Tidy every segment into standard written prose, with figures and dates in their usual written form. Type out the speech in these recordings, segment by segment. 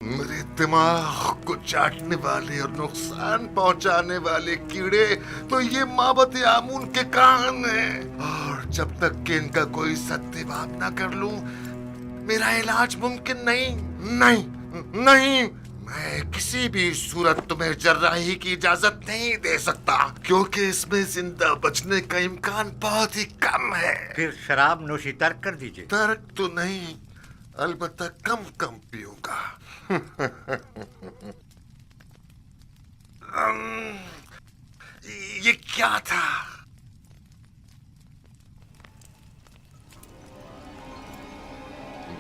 मेरे दिमाग को चाटने वाले और नुकसान पहुंचाने वाले कीड़े तो ये माबत आमून के कान हैं। और जब तक कि इनका कोई सत्यापात ना कर लूं, मेरा इलाज मुमकिन नहीं। नहीं, नहीं, मैं किसी भी सूरत तुम्हें जर्राही की इजाजत नहीं दे सकता, क्योंकि इसमें जिंदा बचने का इम्कान बहुत ही कम है। फिर शराब नोशी तर्क कर दीजिए। तर्क तो नहीं, अलबत्ता कम कम पीऊंगा। अम्म, ये क्या था?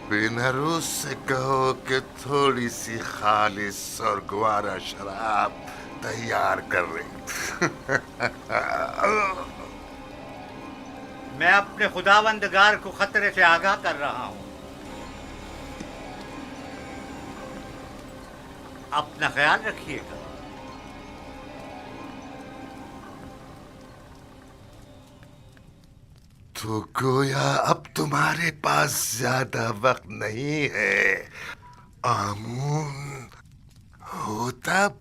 बेनारोस से कहो कि थोड़ी सी खालिस और ग्वारा शराब तैयार कर रही। मैं अपने खुदावंदगार को खतरे से आगाह कर रहा हूं। अपना ख्याल रखिएगा। तो गोया अब तुम्हारे पास ज्यादा वक्त नहीं है, आमून। हो तब।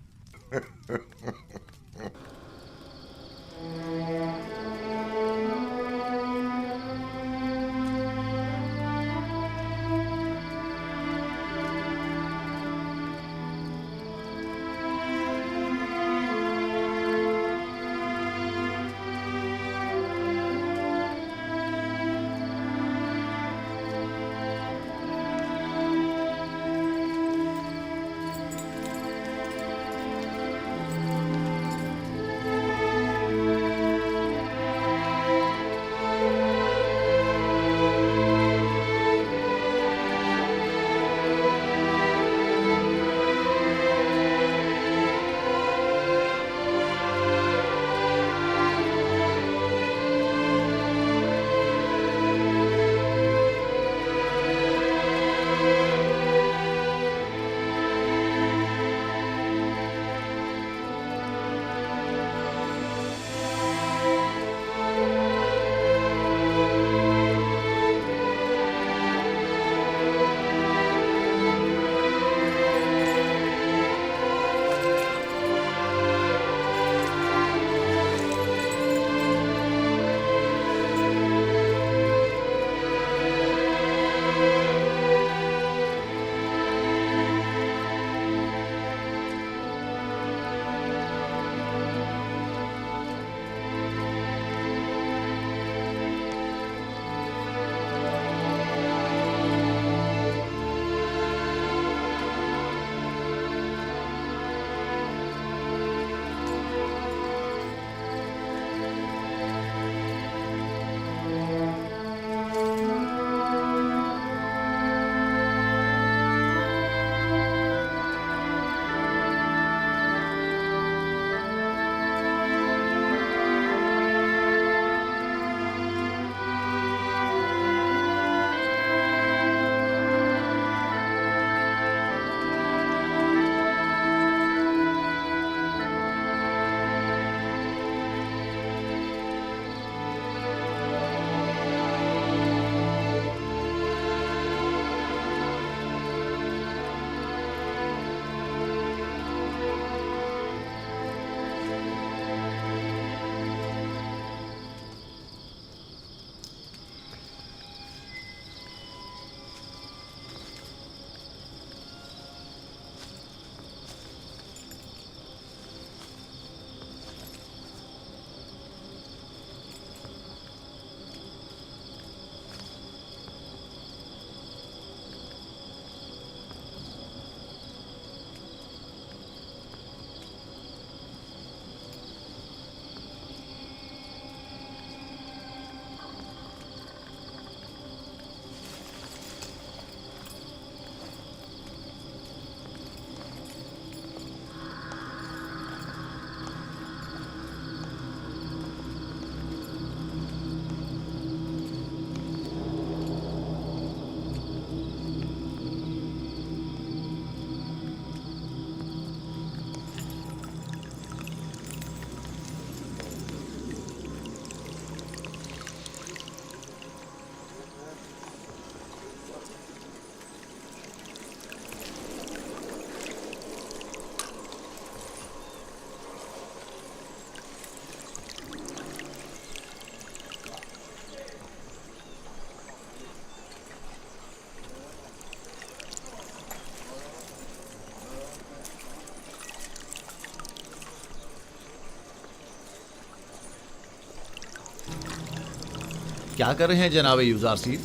क्या कर रहे हैं जनाब यूजारसी?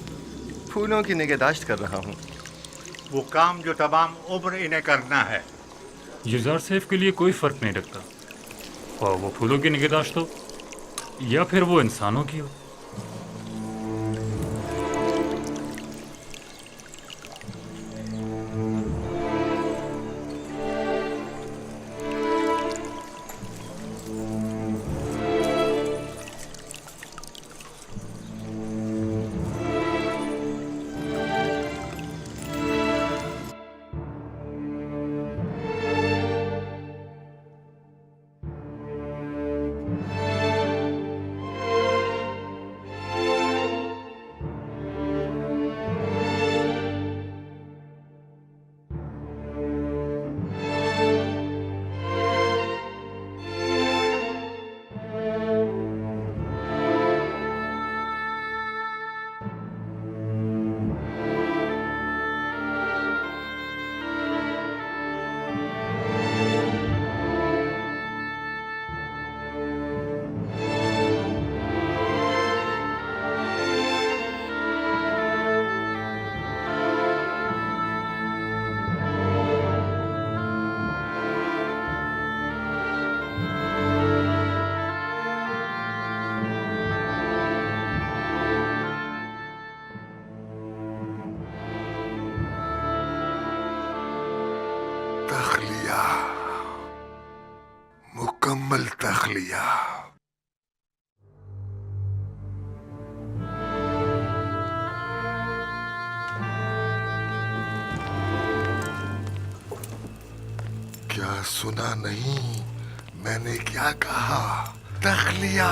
फूलों की निगहदाश्त कर रहा हूँ। वो काम जो तमाम उम्र इन्हें करना है। यूज़र सेफ के लिए कोई फ़र्क नहीं रखता, और वो फूलों की निगहदाश्त हो या फिर वो इंसानों की हो। तख्लिया, मुकम्मल तख्लिया। क्या सुना नहीं? मैंने क्या कहा? तख्लिया।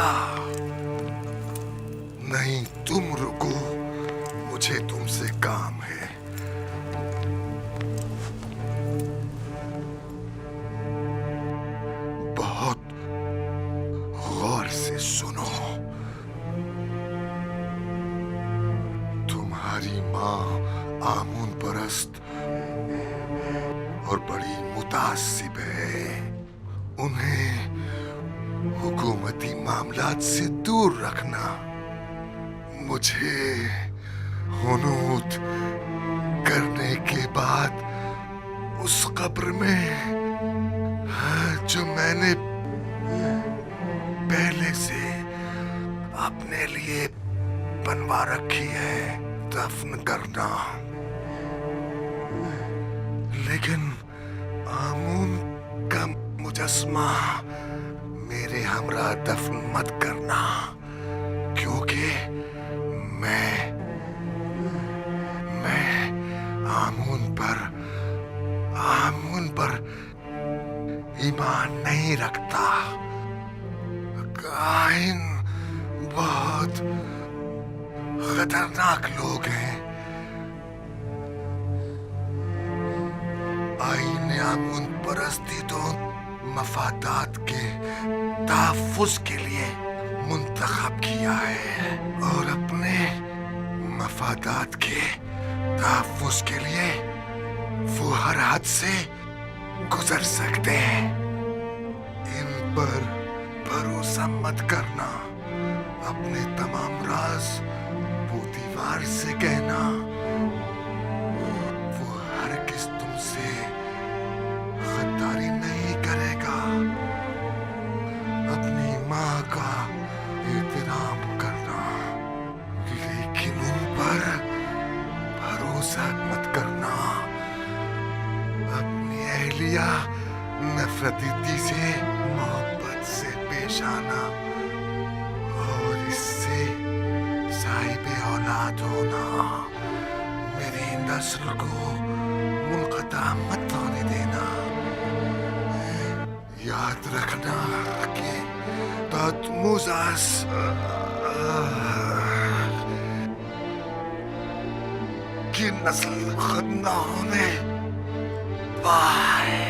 नहीं, तुम रुको, मुझे तुमसे काम है। बहुत गौर से सुनो। तुम्हारी माँ आमून परस्त और बड़ी मुतासिब है। उन्हें हुकूमती मामलात से दूर रखना। मुझे हुनूत करने के बाद उस कब्र में जो मैंने पहले से अपने लिए बनवा रखी है दफन करना। लेकिन आमून का मुजस्मा मेरे हमरा दफन मत करना, क्योंकि मैं आमून पर ईमान नहीं रखता। काहिन बहुत खतरनाक लोग हैं। आईने आमून परस्ती तो मफादात के तहफ़्फ़ुज़ के लिए मुंतखब किया है, और अपने मफादात के तहफ़्फ़ुज़ के लिए वो हर हद से गुजर सकते हैं। इन पर भरोसा मत करना। अपने तमाम राज वो दीवार से कहना। वो हरगिज़ तुमसे गद्दारी नहीं करेगा। अपनी माँ का एहतराम करना, लेकिन उन पर भरोसा मत करना। अपनी अहलिया नफरती से मोहब्बत से पेश आना, और इससे साहिब औलाद होना। मेरी नस्ल को मुनक़ता मत होने देना। याद रखना कि तहतमुज़ास की नस्ल खत्म न होने पाए।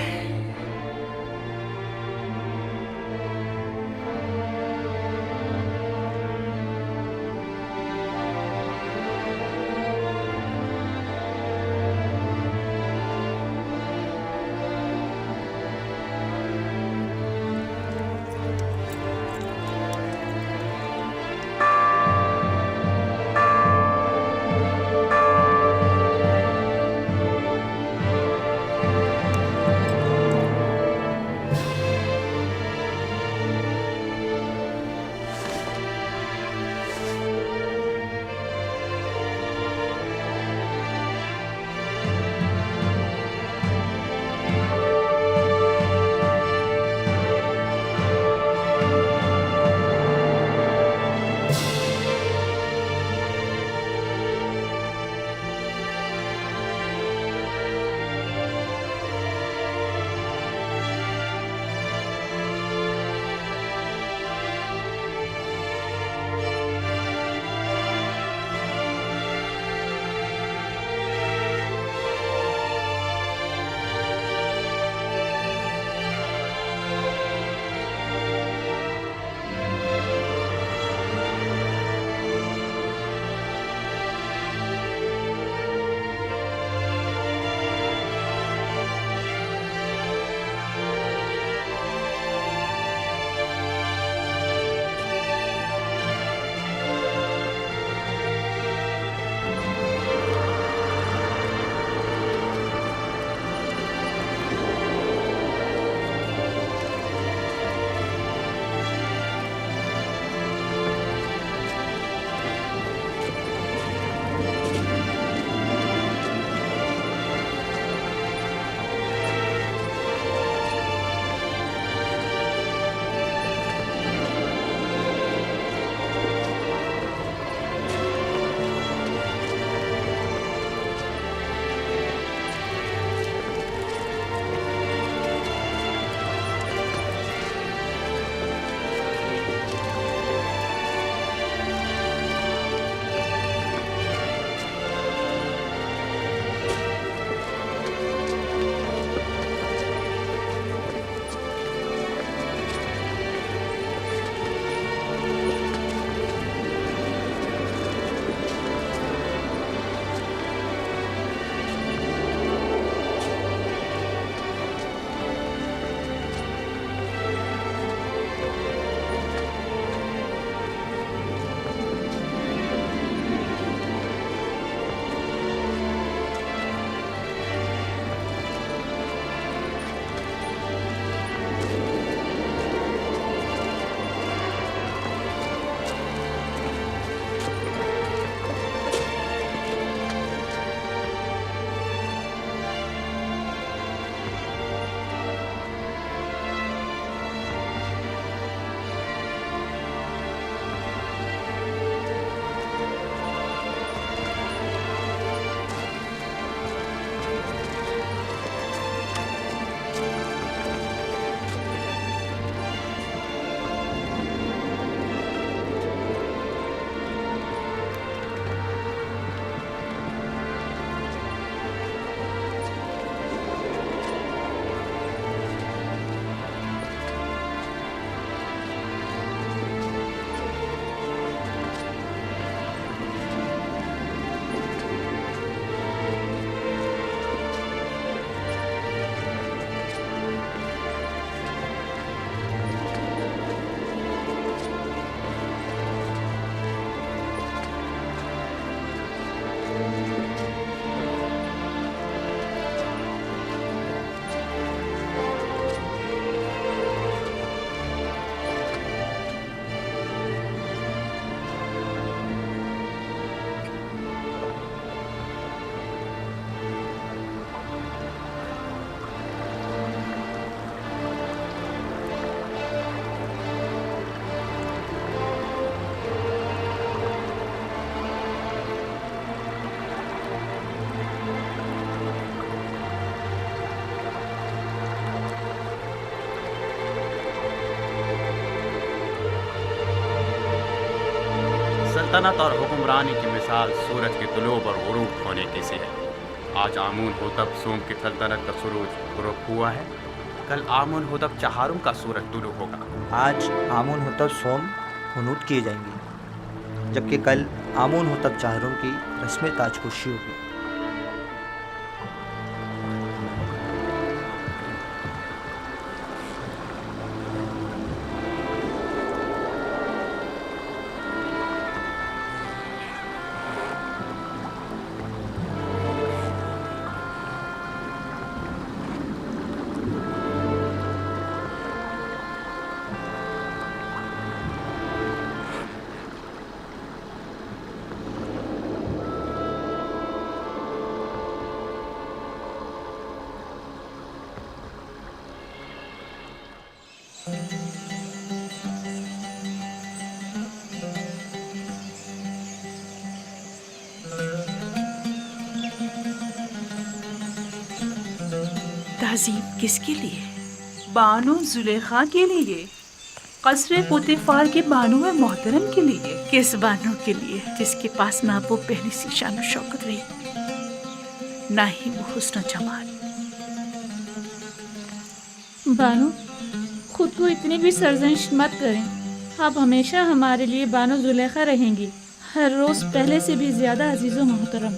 सल्तनत और हुक्मरानी की मिसाल सूरज के तुलूब और गुरूब होने की सी है। आज आमून होतब सोम की सल्तनत का सूरज गुरूब हुआ है, कल आमून होतब चहारुम का सूरज तुलू होगा। आज आमून होतब सोम हुनूत किए जाएंगे, जबकि कल आमून होतब चहारुम की रस्म ताजपोशी होगी। ताज़ीम किसके लिए? बानो जुलेखा के लिए, कसरे पुतिफार के बानो है मोहतरम के लिए। किस बानो के लिए जिसके पास ना वो पहली सी शान शौकत रही, ना ही वो हुस्न जमाल। बानो, खुद को इतनी भी सरजनिश मत करें। आप हमेशा हमारे लिए बानो जुलेखा रहेंगी, हर रोज़ पहले से भी ज़्यादा अजीज़ व मोहतरम।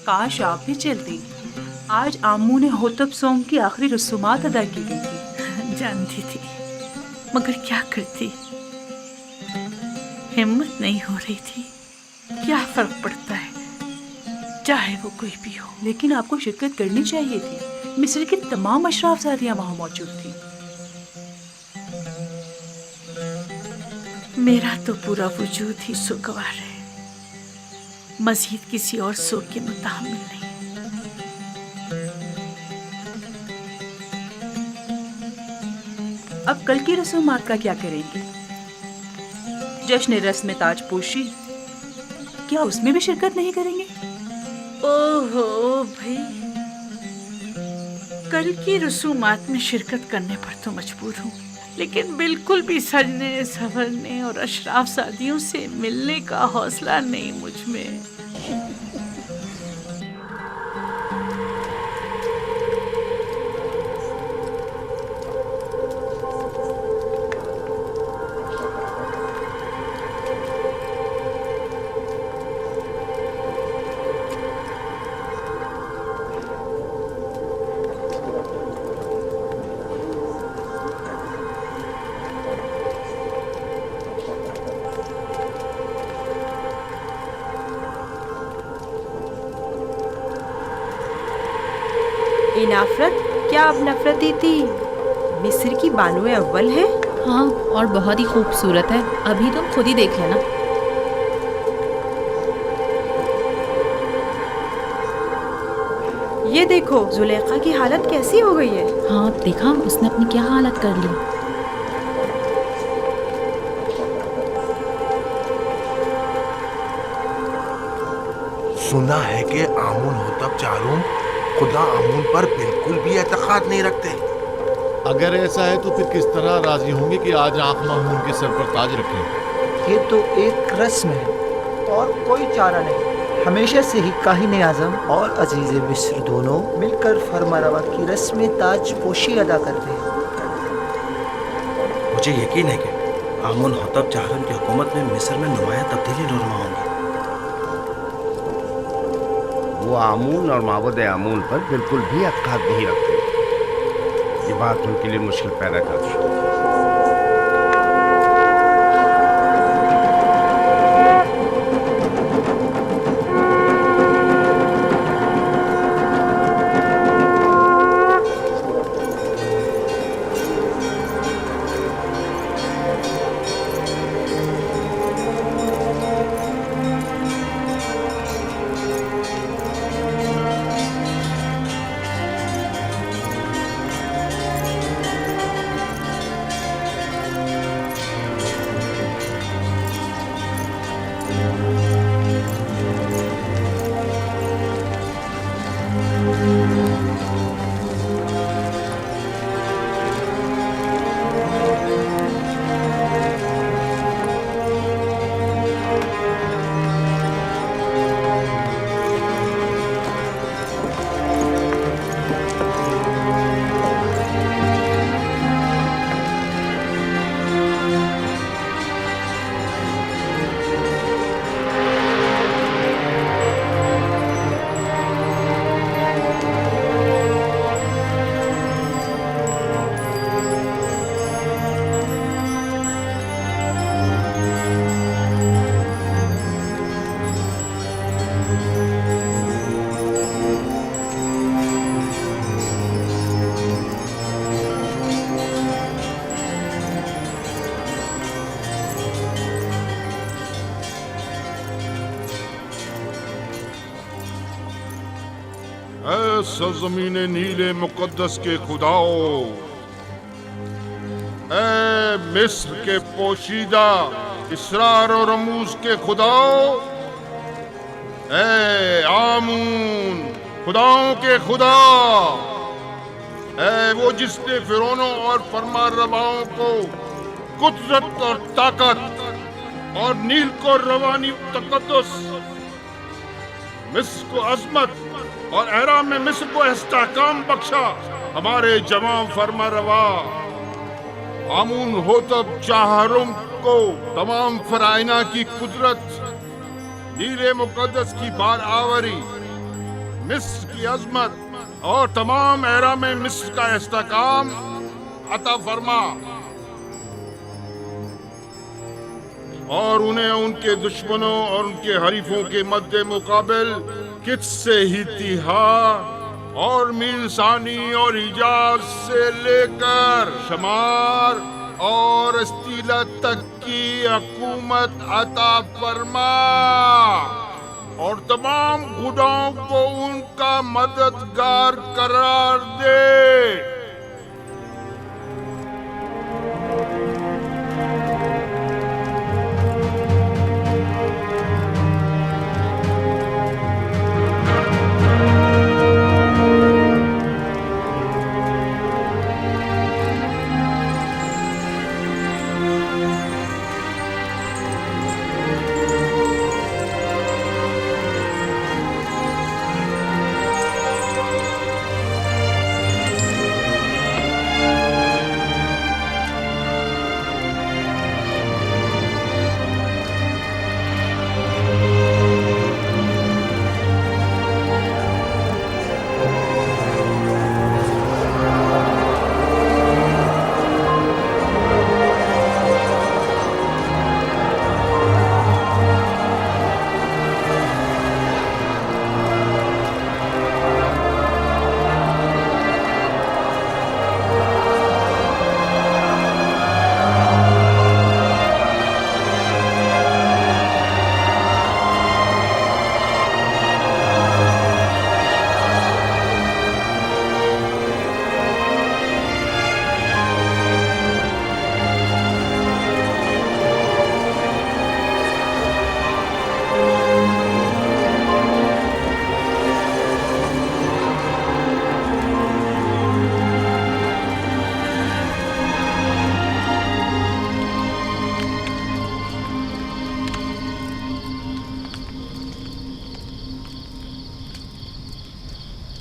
काश आप भी चलती। आज आमू ने होतब सोम की आखिरी रसूमात अदा की गई थी। जानती थी, मगर क्या करती, हिम्मत नहीं हो रही थी। क्या फर्क पड़ता है, चाहे वो कोई भी हो। लेकिन आपको शिरकत करनी चाहिए थी। मिस्र की तमाम अशराफजादियां वहां मौजूद थी। मेरा तो पूरा वजूद ही सुगवार है, मजीद किसी और सुख के मुताबिक नहीं। अब कल की रसूमात का क्या करेंगे? जश्न रस्म ताजपोशी, क्या उसमें भी शिरकत नहीं करेंगे? ओहो भाई, कल की रसूमात में शिरकत करने पर तो मजबूर हूँ, लेकिन बिल्कुल भी सजने संवरने और अशराफ शादियों से मिलने का हौसला नहीं मुझ में। नफरत, क्या अब नफरती थी? मिस्र की बानुए अव्वल है। हाँ, और बहुत ही खूबसूरत है। अभी तुम खुद ही देख लेना। ये देखो, जुलेखा की हालत कैसी हो गई है। हाँ, देखा उसने अपनी क्या हालत कर ली। सुना है कि आमून होतब चारूम खुदा आमून पर बिल्कुल भी एतकाद नहीं रखते। अगर ऐसा है तो फिर किस तरह राजी होंगे कि आज आँख मामून के सर पर ताज रखें? ये तो एक रस्म है और कोई चारा नहीं। हमेशा से ही काहिन आज़म और अजीज़ मिस्र दोनों मिलकर फरमारवा की रस्म ताज पोशी अदा करते हैं। मुझे यकीन है कि आमून होतब चाहरम की हुकूमत में मिस्र में नुमाया तब्दीली नुरमा होंगी। वो आमून और माबूद आमून पर बिल्कुल भी अक़ाद नहीं रखते। ये बात उनके लिए मुश्किल पैदा करती है। सरजमीन नीले मुकद्दस के खुदाओ, ऐ मिस्र के पोशीदा इसरार और रमूज के खुदाओ, ऐ आमून खुदाओं के खुदा, ऐ वो जिसने फिरौनों और फरमारवाओं को कुदरत और ताकत और नील को रवानी तकद्दुस, मिस्र को अजमत और एराम में मिस्र को इस्तेहकाम बख्शा। हमारे जवां फरमारवा आमून होतब चाहरुम को तमाम फराइना की कुदरत, नीले मुकद्दस की बार आवरी, मिस्र की अजमत और तमाम एराम में मिस्र का इस्तेहकाम अता फरमा, और उन्हें उनके दुश्मनों और उनके हरीफों के मद्दे मुकाबिल कित से ही तिहा और मीरसानी और हिजाज से लेकर शमार और अस्तीला तक की हुकूमत अता फरमा, और तमाम खुदाओं को उनका मददगार करार दे।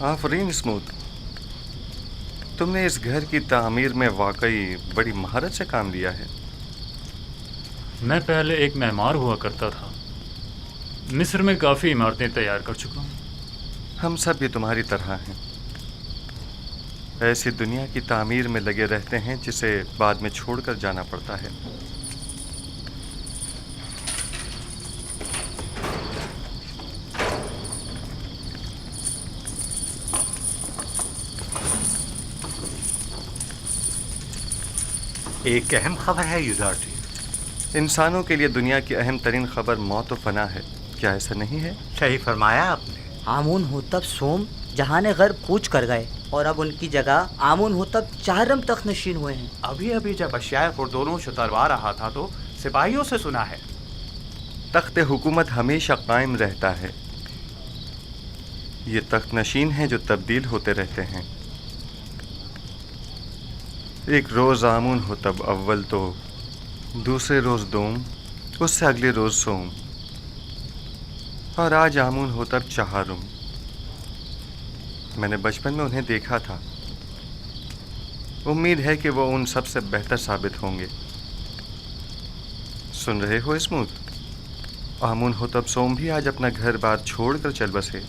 आफरीन स्मूथ, तुमने इस घर की तामीर में वाकई बड़ी महारत से काम लिया है। मैं पहले एक मेमार हुआ करता था। मिस्र में काफ़ी इमारतें तैयार कर चुका हूँ। हम सब भी तुम्हारी तरह हैं, ऐसी दुनिया की तामीर में लगे रहते हैं जिसे बाद में छोड़कर जाना पड़ता है। एक अहम खबर है युधार्थी। इंसानों के लिए दुनिया की अहम तरीन खबर मौत और फना है, क्या ऐसा नहीं है? सही फरमाया आपने। आमून होतब सोम जहाने गर्ब कूच कर गए और अब उनकी जगह आमून होतब चाहरम तक नशीन हुए हैं। अभी अभी जब अशियाए खुर्दोनों शतरवा रहा था तो सिपाहियों से सुना है तख्त हुकूमत हमेशा कायम रहता है। ये तख्त नशीन हैं जो तब्दील होते रहते हैं। एक रोज़ आमून हो तब अव्वल तो, दूसरे रोज़ दोम, उससे अगले रोज़ सोम, और आज आमून हो तब चहारुम। मैंने बचपन में उन्हें देखा था। उम्मीद है कि वो उन सब से बेहतर साबित होंगे। सुन रहे हो स्मूथ? आमून हो तब सोम भी आज अपना घर बार छोड़कर चल बसे।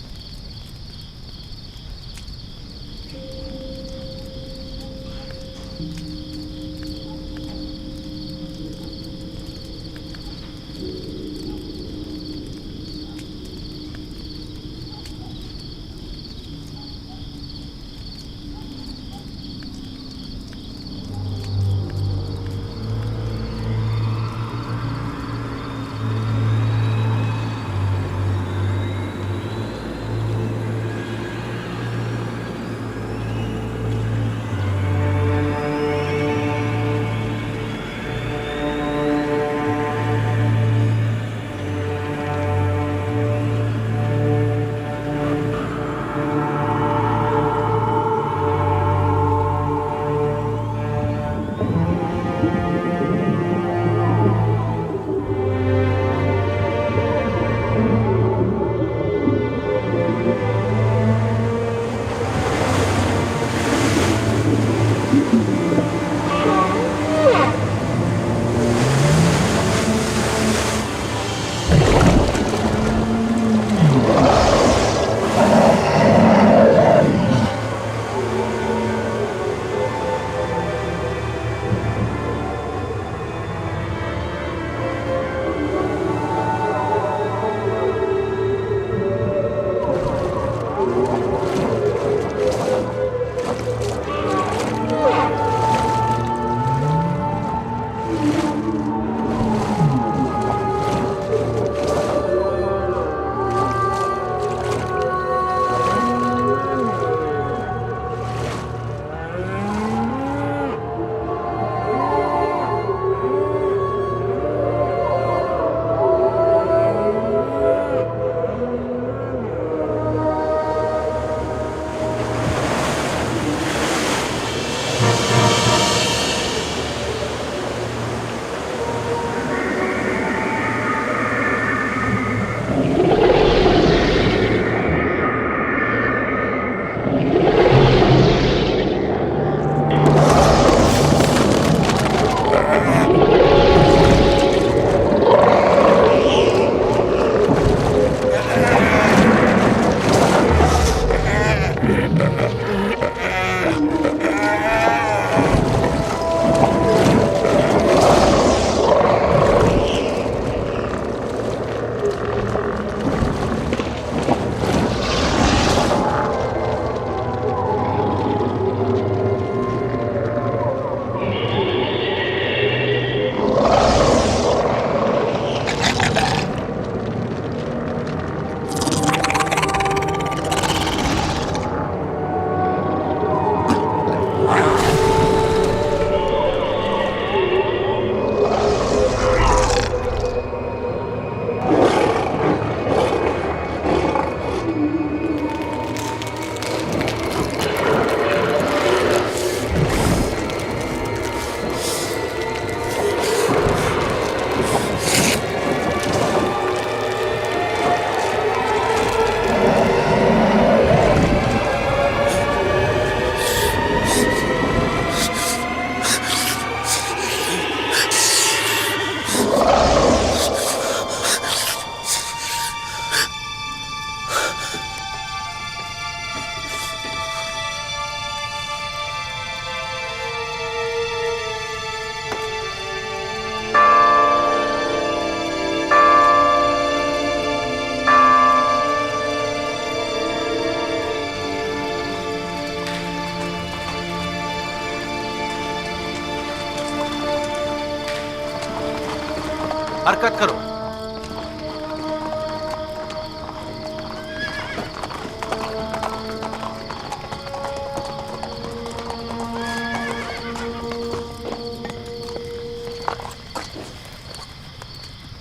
हरकत करो।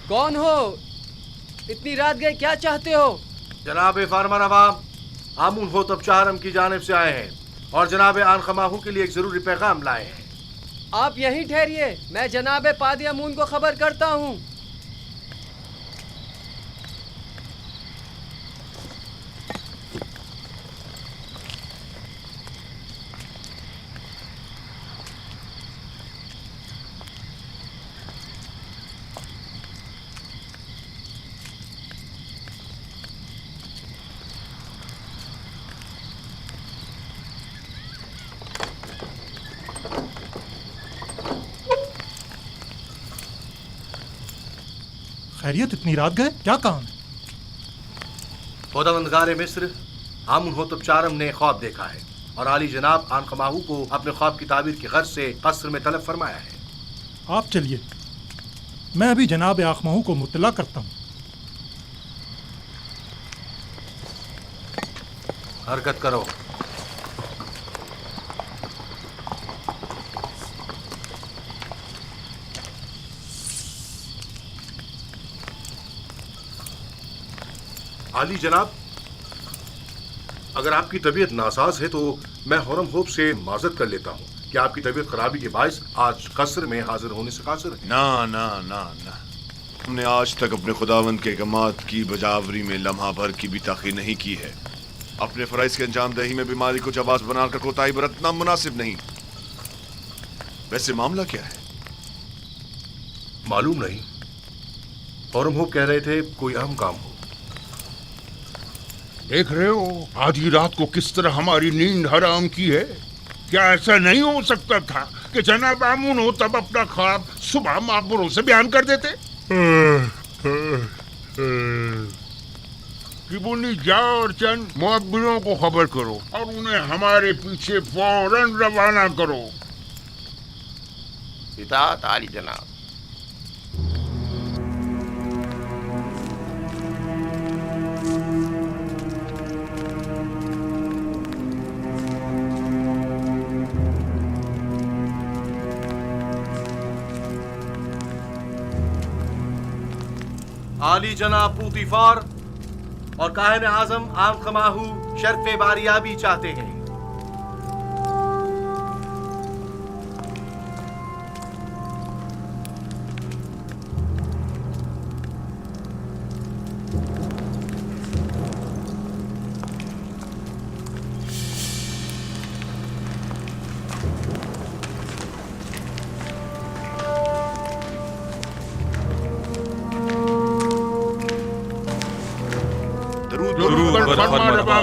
कौन हो? इतनी रात गए, क्या चाहते हो? जनाब फार्मर अवाम आमून होतब चाहरम की जानिब से आए हैं और जनाब आनखमाहू के लिए एक जरूरी पैगाम लाए हैं। आप यहीं ठहरिए, मैं जनाब पादी अमून को खबर करता हूँ। खैरियत, इतनी रात गए, क्या काम है? खुदावंदगार मिस्र आमून होतब चाहरम ने ख्वाब देखा है और आली जनाब आनखमाहू को अपने ख्वाब की ताबीर की गर्ज से कस्र में तलब फरमाया है। आप चलिए, मैं अभी जनाब आखमाहू को मुत्तला करता हूँ। हरकत करो। आली जनाब, अगर आपकी तबीयत नासाज है तो मैं हरम होप से माजरत कर लेता हूँ कि आपकी तबीयत खराबी के बायस आज कस्र में हाजिर होने से कासिर है। ना ना ना ना, हमने आज तक अपने खुदावंद के गमात की बजावरी में लम्हा भर की भी ताख़ीर नहीं की है। अपने फराइज के अंजाम दही में बीमारी को जवाब बनाकर कोताही बरतना मुनासिब नहीं। वैसे मामला क्या है? मालूम नहीं, हरम होप कह रहे थे कोई अहम काम हो। देख रहे हो आधी रात को किस तरह हमारी नींद हराम की है। क्या ऐसा नहीं हो सकता था कि जनाब आमून हो तब अपना ख्वाब सुबह मापुरों से बयान कर देते? किबुनी जाओ और चंद मुअब्बिरों को खबर करो और उन्हें हमारे पीछे फौरन रवाना करो। इताअत आली जनाब। आली जनाब पूतीफार और काहिन आजम आनखमाहू शर्फ बारियाबी चाहते हैं।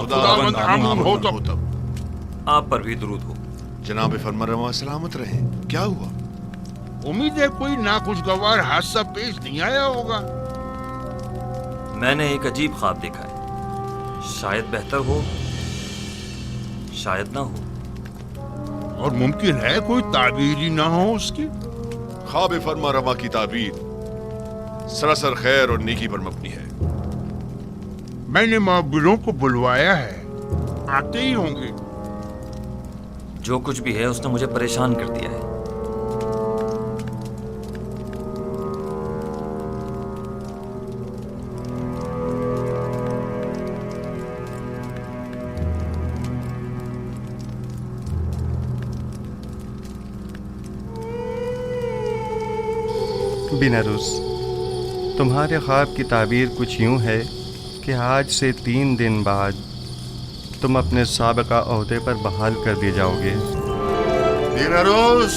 खुदावंद आमून हो तब। आप पर भी दुरूद हो। जनाब फरमारवा सलामत रहे। क्या हुआ? उम्मीद है कोई नाखुशगवार हादसा पेश नहीं आया होगा। मैंने एक अजीब ख्वाब देखा है, शायद बेहतर हो, शायद ना हो। और मुमकिन है कोई ताबीर ही ना हो उसकी। ख्वाब फरमारवा की ताबीर सरासर खैर और नेकी पर मबनी है। मैंने माबिरों को बुलवाया है, आते ही होंगे। जो कुछ भी है उसने मुझे परेशान कर दिया है। बिनारुस, तुम्हारे ख्वाब की ताबीर कुछ यूं है कि आज से 3 दिन बाद तुम अपने साबिका ओहदे पर बहाल कर दिए जाओगे। बिनारुस।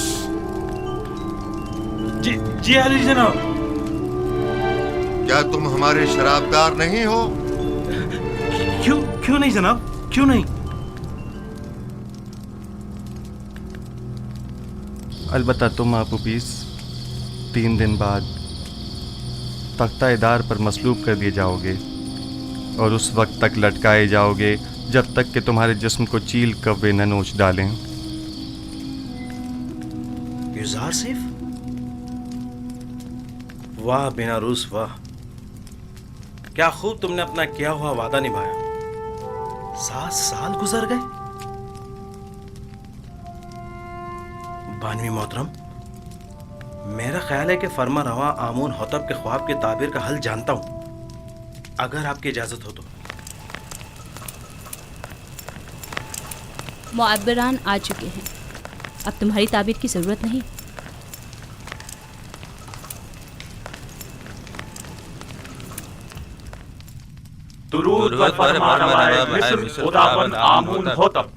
जी अली जनाब। क्या तुम हमारे शराबदार नहीं हो? क्यों नहीं जनाब, क्यों नहीं? अलबत्ता तुम आपूपीस 3 दिन बाद तख्ता-ए-दार पर मसलूब कर दिए जाओगे और उस वक्त तक लटकाए जाओगे जब तक कि तुम्हारे जिस्म को चील कव्वे न नोच डालें। युजार सिफ, वाह बिनारुस वाह, क्या खूब तुमने अपना किया हुआ वादा निभाया। 7 साल गुजर गए। बानवी मोहतरम, मेरा ख्याल है कि फरमा रवा आमून होतब के ख्वाब के ताबीर का हल जानता हूं, अगर आपकी इजाजत हो तो। मुअब्बिरान आ चुके हैं, अब तुम्हारी ताबीर की जरूरत नहीं। दुरूद पर फरमानवाए मिस्र खुदावंद आमून होतब।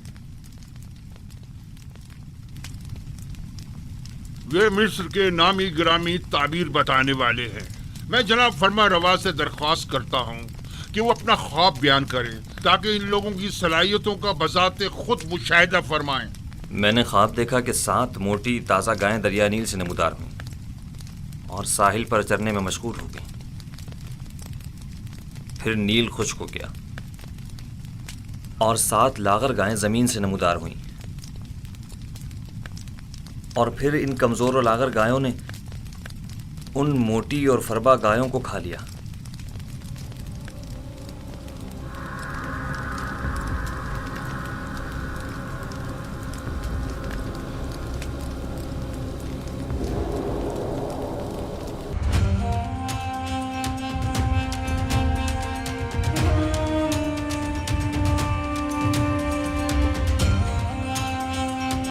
वे मिस्र के नामी गिरामी ताबीर बताने वाले हैं। मैं जनाब फरमा रवा से दरख्वास्त करता हूँ कि वो अपना ख्वाब बयान करें ताकि इन लोगों की सलाहियतों का बजाते खुद मुशाहिदा फरमाएं। मैंने ख्वाब देखा कि 7 मोटी ताज़ा गायें दरिया नील से नमूदार हुईं और साहिल पर चरने में मशगूल हो गईं। फिर नील खुश्क हो गया और 7 लागर गायें ज़मीन से नमूदार हुईं और फिर इन कमज़ोर और लागर गायों ने उन मोटी और फरबा गायों को खा लिया।